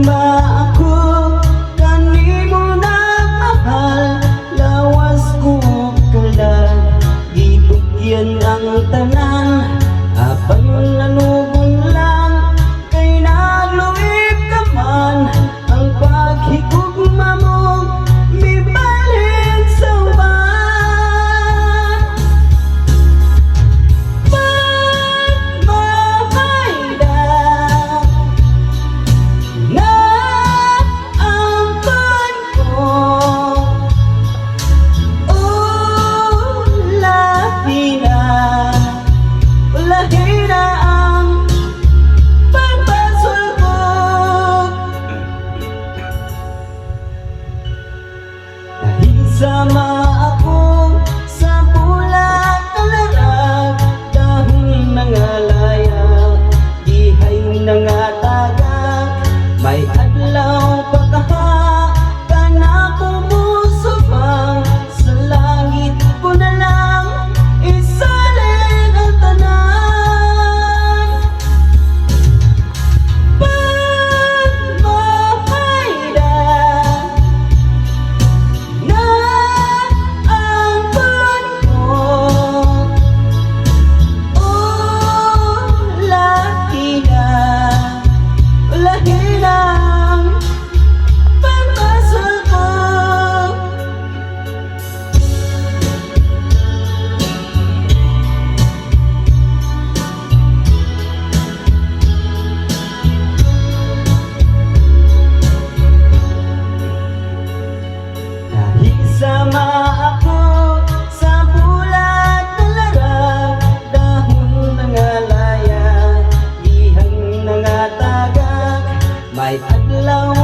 ba ako kanimo na mahal? Lawas ko kalag, gibugyan ang tanan. Habang nanugon lang, kay nagluib ka man. Ang paghigugma mo, may balik sa uban. Pagmamahida na ang ko, lahi na ang pagpasulbog. Nahisama ako sa bulat na larag, dahon nangalaya, dihay nangatagak. May adlaw pagkaha ka na kumusubang, sa langit ko na lang isalin ang tanan. Pagmamahida na ang ko, lahi na ang pagpasulbog. Nahisama ako sa bulat na larag, dahon nangalaya, ihang nangatagak. May adlaw